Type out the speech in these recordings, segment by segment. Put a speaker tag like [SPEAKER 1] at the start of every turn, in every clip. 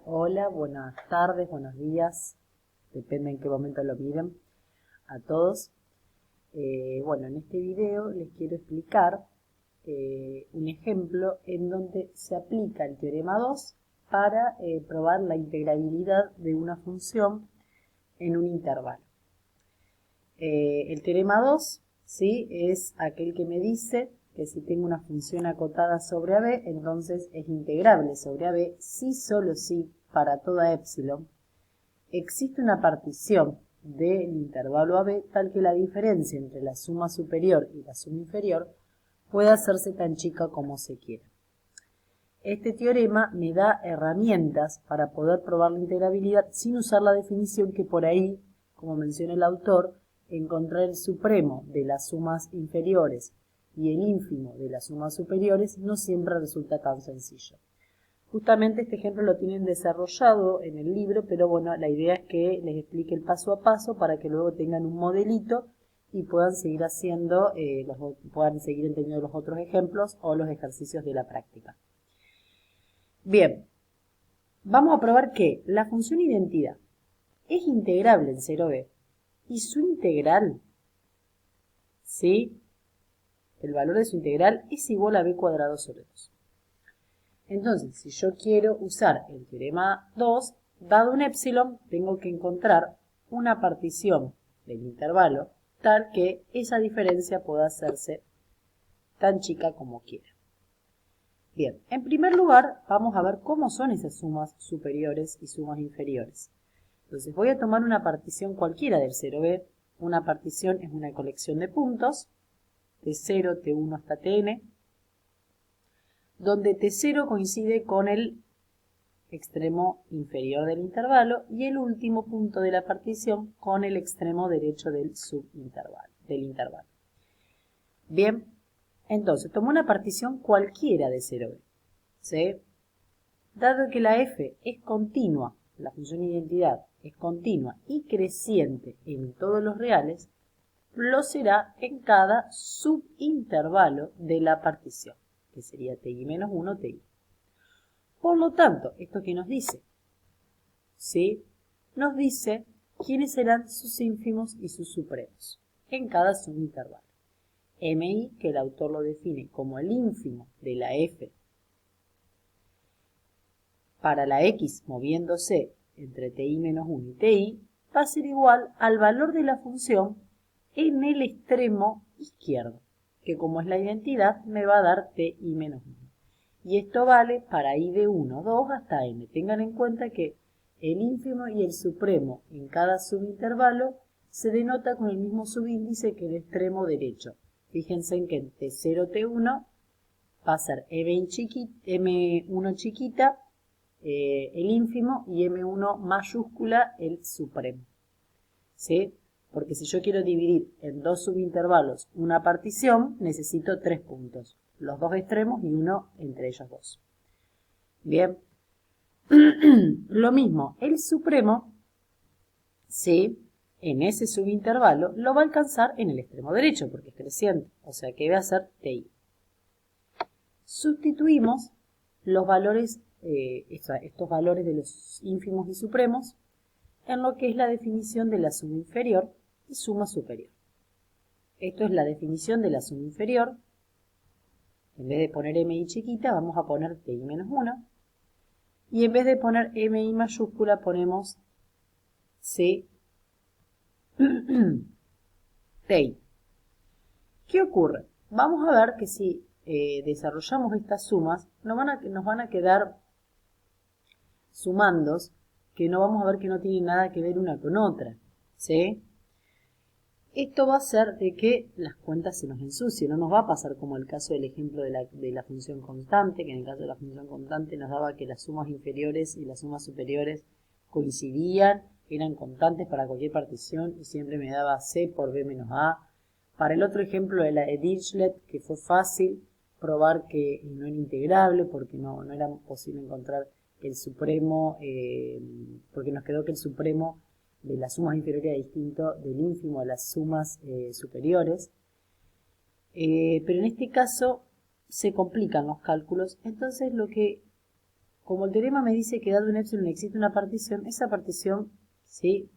[SPEAKER 1] Hola, buenas tardes, buenos días, depende en qué momento lo miren, a todos. Bueno, en este video les quiero explicar un ejemplo en donde se aplica el teorema 2 para probar la integrabilidad de una función en un intervalo. El teorema 2, ¿sí?, es aquel que me dice que si tengo una función acotada sobre AB, entonces es integrable sobre AB si solo si para toda epsilon existe una partición del intervalo AB tal que la diferencia entre la suma superior y la suma inferior pueda hacerse tan chica como se quiera. Este teorema me da herramientas para poder probar la integrabilidad sin usar la definición que por ahí, como menciona el autor, encontrar el supremo de las sumas inferiores y el ínfimo de las sumas superiores no siempre resulta tan sencillo. Justamente este ejemplo lo tienen desarrollado en el libro, pero bueno, la idea es que les explique el paso a paso para que luego tengan un modelito y puedan seguir haciendo, puedan seguir entendiendo los otros ejemplos o los ejercicios de la práctica. Bien, vamos a probar que la función identidad es integrable en 0b y su integral, ¿sí?, el valor de su integral es igual a b cuadrado sobre 2. Entonces, si yo quiero usar el teorema 2, dado un epsilon, tengo que encontrar una partición del intervalo tal que esa diferencia pueda hacerse tan chica como quiera. Bien, en primer lugar, vamos a ver cómo son esas sumas superiores y sumas inferiores. Entonces, voy a tomar una partición cualquiera del 0b. Una partición es una colección de puntos, T0, T1 hasta Tn, donde T0 coincide con el extremo inferior del intervalo y el último punto de la partición con el extremo derecho del subintervalo, Bien, entonces tomo una partición cualquiera de 0b, ¿sí? Dado que la f es continua, la función identidad es continua y creciente en todos los reales, lo será en cada subintervalo de la partición, que sería ti-1, ti. Por lo tanto, ¿esto qué nos dice? ¿Sí? Nos dice quiénes serán sus ínfimos y sus supremos en cada subintervalo. Mi, que el autor lo define como el ínfimo de la f para la x moviéndose entre ti-1 y ti, va a ser igual al valor de la función en el extremo izquierdo, que como es la identidad me va a dar ti-1. Y esto vale para i de 1, 2 hasta n. Tengan en cuenta que el ínfimo y el supremo en cada subintervalo se denota con el mismo subíndice que el extremo derecho. Fíjense en que en T0, T1 va a ser M1 chiquita, el ínfimo, y M1 mayúscula, el supremo. ¿Sí? Porque si yo quiero dividir en dos subintervalos una partición, necesito 3 puntos. Los dos extremos y uno entre ellos dos. Bien. Lo mismo, el supremo, ¿sí?, en ese subintervalo lo va a alcanzar en el extremo derecho, porque es creciente. O sea que va a ser ti. Sustituimos los valores, estos valores de los ínfimos y supremos en lo que es la definición de la suma inferior y suma superior. Esto es la definición de la suma inferior. En vez de poner mi chiquita, vamos a poner ti-1. Y en vez de poner mi mayúscula, ponemos c ti. ¿Qué ocurre? Vamos a ver que si desarrollamos estas sumas, nos van a quedar sumandos que no vamos a ver que no tienen nada que ver una con otra, ¿sí? Esto va a hacer de que las cuentas se nos ensucien, no nos va a pasar como el caso del ejemplo de la función constante, que en el caso de la función constante nos daba que las sumas inferiores y las sumas superiores coincidían, eran constantes para cualquier partición y siempre me daba c por b menos a. Para el otro ejemplo de la de Dirichlet, que fue fácil probar que no era integrable porque no era posible encontrar el supremo, porque nos quedó que el supremo de las sumas inferiores era distinto del ínfimo de las sumas superiores. Pero en este caso se complican los cálculos, entonces lo que como el teorema me dice que dado un epsilon existe una partición, esa partición, ¿sí?,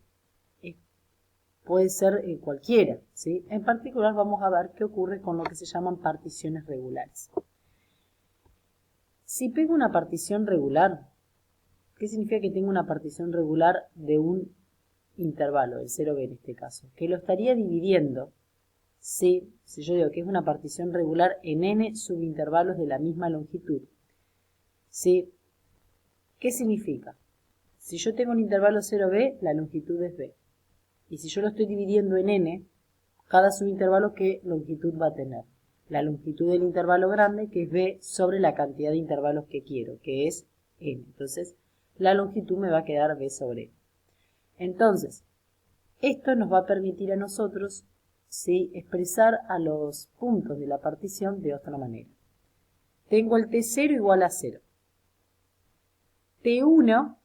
[SPEAKER 1] puede ser cualquiera, ¿sí? En particular vamos a ver qué ocurre con lo que se llaman particiones regulares. Si pego una partición regular, ¿qué significa que tengo una partición regular de un intervalo, el 0b en este caso? Que lo estaría dividiendo, ¿sí? Si yo digo que es una partición regular en n subintervalos de la misma longitud, ¿sí? ¿Qué significa? Si yo tengo un intervalo 0b, la longitud es b. Y si yo lo estoy dividiendo en n, cada subintervalo, ¿qué longitud va a tener? La longitud del intervalo grande, que es b, sobre la cantidad de intervalos que quiero, que es n. Entonces, la longitud me va a quedar b sobre n. Entonces, esto nos va a permitir a nosotros, ¿sí?, expresar a los puntos de la partición de otra manera. Tengo el t0 igual a 0. t1,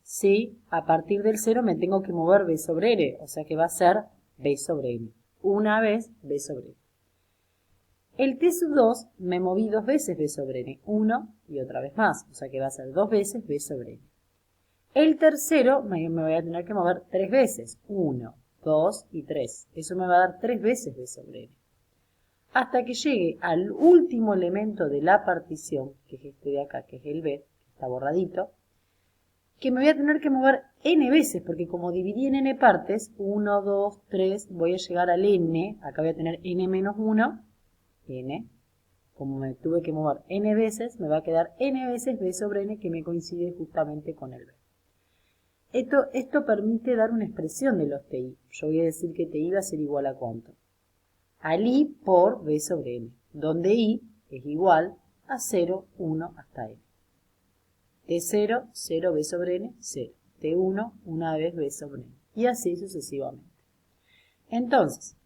[SPEAKER 1] ¿sí?, a partir del 0 me tengo que mover b sobre n, o sea que va a ser b sobre n. Una vez b sobre n. El t sub 2 me moví dos veces b sobre n, 1 y otra vez más, o sea que va a ser dos veces b sobre n. El tercero me voy a tener que mover tres veces, 1, 2 y 3. Eso me va a dar tres veces b sobre n. Hasta que llegue al último elemento de la partición, que es este de acá, que es el b, que está borradito, que me voy a tener que mover n veces, porque como dividí en n partes, 1, 2, 3, voy a llegar al n, acá voy a tener n menos 1, n, como me tuve que mover n veces, me va a quedar n veces b sobre n, que me coincide justamente con el b. Esto permite dar una expresión de los TI. Yo voy a decir que TI va a ser igual a ¿cuánto? Al I por b sobre n, donde I es igual a 0, 1 hasta n. T0, 0 b sobre n, 0. T1, una vez b sobre n. Y así sucesivamente. Entonces,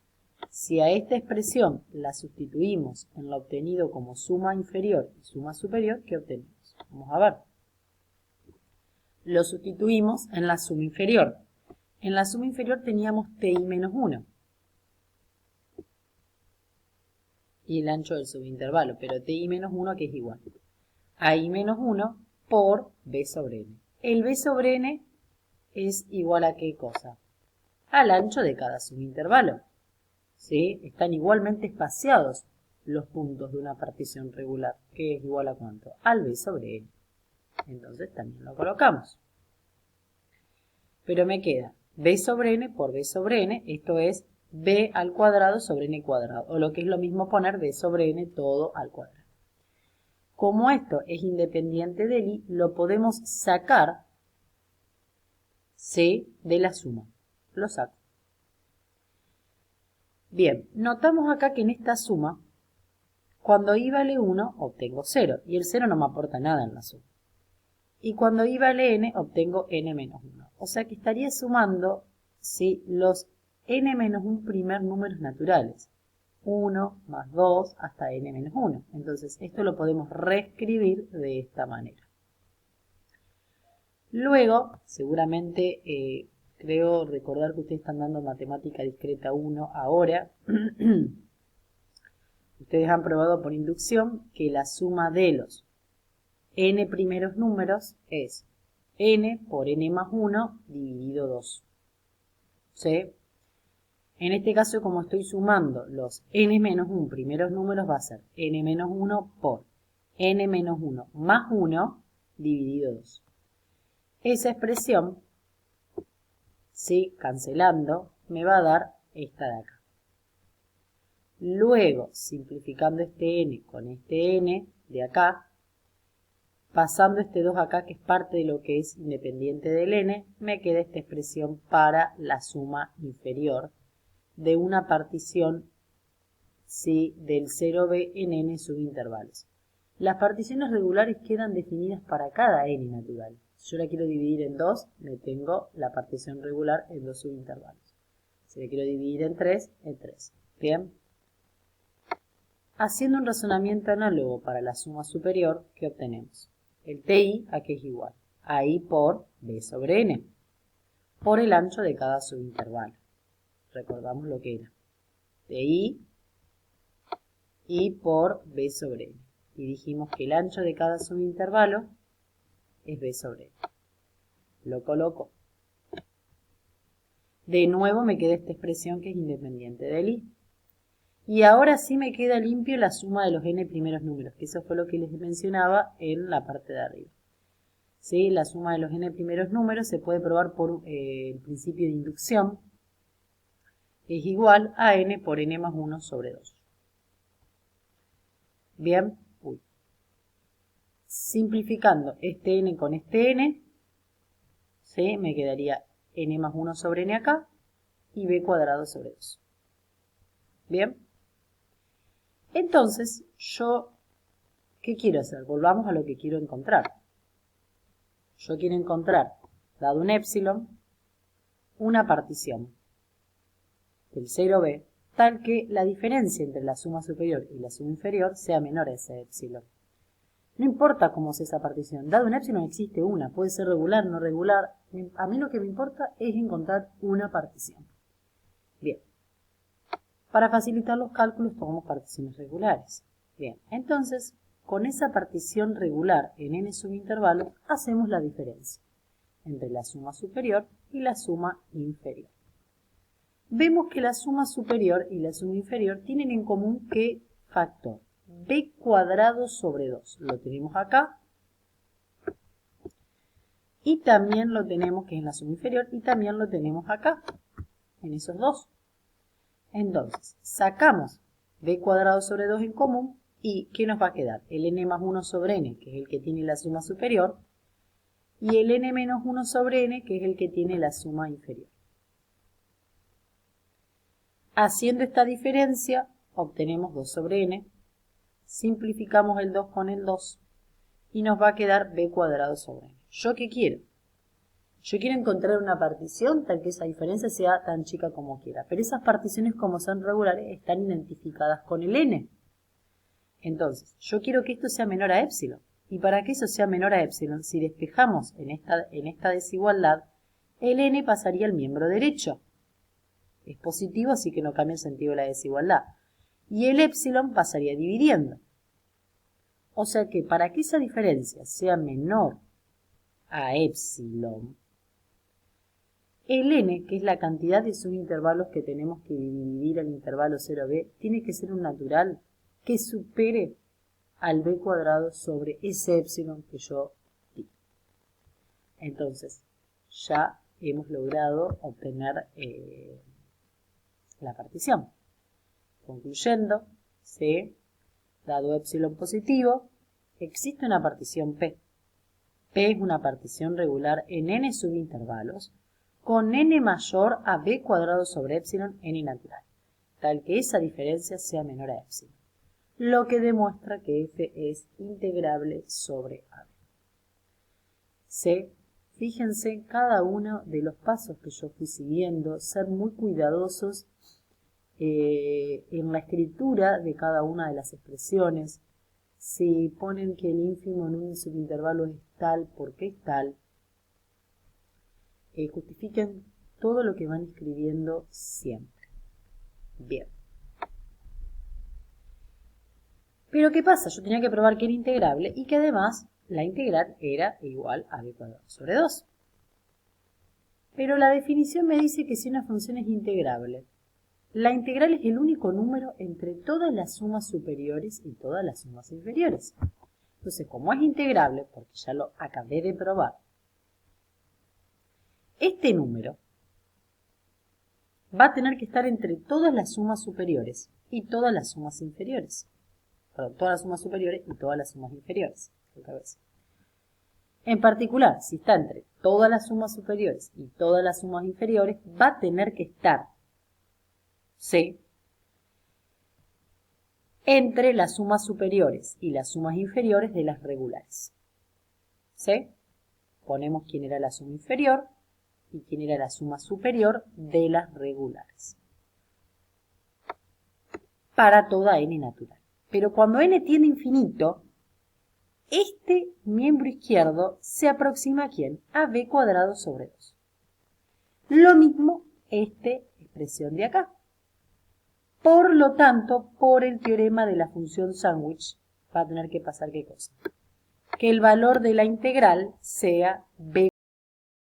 [SPEAKER 1] si a esta expresión la sustituimos en lo obtenido como suma inferior y suma superior, ¿qué obtenemos? Vamos a ver. Lo sustituimos en la suma inferior. En la suma inferior teníamos ti menos 1. Y el ancho del subintervalo, pero ti menos 1 que es igual a i menos 1 por b sobre n. El b sobre n es igual a ¿qué cosa? Al ancho de cada subintervalo. ¿Sí? Están igualmente espaciados los puntos de una partición regular, que es igual a ¿cuánto? Al b sobre n. Entonces también lo colocamos. Pero me queda b sobre n por b sobre n, esto es b al cuadrado sobre n cuadrado, o lo que es lo mismo poner b sobre n todo al cuadrado. Como esto es independiente del i, lo podemos sacar, ¿sí?, de la suma. Lo saco. Bien, notamos acá que en esta suma, cuando i vale 1, obtengo 0, y el 0 no me aporta nada en la suma. Y cuando i vale n, obtengo n menos 1. O sea que estaría sumando, ¿sí?, los n menos 1 primer números naturales. 1 más 2 hasta n menos 1. Entonces, esto lo podemos reescribir de esta manera. Luego, seguramente, creo recordar que ustedes están dando matemática discreta 1 ahora. Ustedes han probado por inducción que la suma de los n primeros números es n por n más 1 dividido 2. ¿Sí? En este caso, como estoy sumando los n menos 1 primeros números, va a ser n menos 1 por n menos 1 más 1 dividido 2. Esa expresión, ¿sí?, cancelando, me va a dar esta de acá. Luego, simplificando este n con este n de acá, pasando este 2 acá, que es parte de lo que es independiente del n, me queda esta expresión para la suma inferior de una partición, ¿sí?, del 0b en n subintervalos. Las particiones regulares quedan definidas para cada n natural. Si yo la quiero dividir en 2, me tengo la partición regular en 2 subintervalos. Si la quiero dividir en 3, en 3. Bien. Haciendo un razonamiento análogo para la suma superior, ¿qué obtenemos? El TI, ¿a qué es igual? A I por B sobre N, por el ancho de cada subintervalo. Recordamos lo que era. TI, I por B sobre N. Y dijimos que el ancho de cada subintervalo es b sobre n. Lo coloco. De nuevo me queda esta expresión que es independiente del i. Y ahora sí me queda limpio la suma de los n primeros números, que eso fue lo que les mencionaba en la parte de arriba. ¿Sí? La suma de los n primeros números se puede probar por el principio de inducción. Es igual a n por n más 1 sobre 2. Bien, simplificando este n con este n, ¿sí? Me quedaría n más 1 sobre n acá y b cuadrado sobre 2. Bien. Entonces, ¿qué quiero hacer? Volvamos a lo que quiero encontrar. Yo quiero encontrar, dado un épsilon, una partición del 0b, tal que la diferencia entre la suma superior y la suma inferior sea menor a ese épsilon. No importa cómo sea esa partición, dado un épsilon existe una, puede ser regular, no regular. A mí lo que me importa es encontrar una partición. Bien. Para facilitar los cálculos tomamos particiones regulares. Bien, entonces, con esa partición regular en n subintervalos, hacemos la diferencia entre la suma superior y la suma inferior. Vemos que la suma superior y la suma inferior tienen en común ¿qué factor? B cuadrado sobre 2. Lo tenemos acá. Y también lo tenemos, que es la suma inferior, y también lo tenemos acá, en esos dos. Entonces, sacamos b cuadrado sobre 2 en común y ¿qué nos va a quedar? El n más 1 sobre n, que es el que tiene la suma superior, y el n menos 1 sobre n, que es el que tiene la suma inferior. Haciendo esta diferencia, obtenemos 2 sobre n, simplificamos el 2 con el 2 y nos va a quedar b cuadrado sobre n. ¿Yo qué quiero? Yo quiero encontrar una partición tal que esa diferencia sea tan chica como quiera. Pero esas particiones, como son regulares, están identificadas con el n. Entonces, yo quiero que esto sea menor a épsilon. Y para que eso sea menor a épsilon, si despejamos en esta desigualdad, el n pasaría al miembro derecho. Es positivo, así que no cambia el sentido de la desigualdad. Y el épsilon pasaría dividiendo. O sea que para que esa diferencia sea menor a épsilon, el n, que es la cantidad de subintervalos que tenemos que dividir al intervalo 0b, tiene que ser un natural que supere al b cuadrado sobre ese épsilon que yo di. Entonces, ya hemos logrado obtener la partición. Concluyendo, ¿sí? Dado épsilon positivo, existe una partición P. P es una partición regular en n subintervalos con n mayor a b cuadrado sobre épsilon n natural, tal que esa diferencia sea menor a épsilon, lo que demuestra que f es integrable sobre a. C. Fíjense cada uno de los pasos que yo fui siguiendo, ser muy cuidadosos en la escritura de cada una de las expresiones. Si ponen que el ínfimo en un subintervalo es tal, ¿por qué es tal? Justifiquen todo lo que van escribiendo siempre. Bien. Pero ¿qué pasa? Yo tenía que probar que era integrable y que además la integral era igual a b cuadrado sobre 2. Pero la definición me dice que si una función es integrable, la integral es el único número entre todas las sumas superiores y todas las sumas inferiores. Entonces, como es integrable, porque ya lo acabé de probar, este número va a tener que estar entre todas las sumas superiores y todas las sumas inferiores. Perdón, todas las sumas superiores y todas las sumas inferiores. Otra vez. En particular, si está entre todas las sumas superiores y todas las sumas inferiores, va a tener que estar C entre las sumas superiores y las sumas inferiores de las regulares. ¿Sí? Ponemos quién era la suma inferior y quién era la suma superior de las regulares. Para toda n natural. Pero cuando n tiende a infinito, este miembro izquierdo se aproxima a ¿quién? A b cuadrado sobre 2. Lo mismo esta expresión de acá. Por lo tanto, por el teorema de la función sándwich, va a tener que pasar ¿qué cosa? que el valor de la integral sea b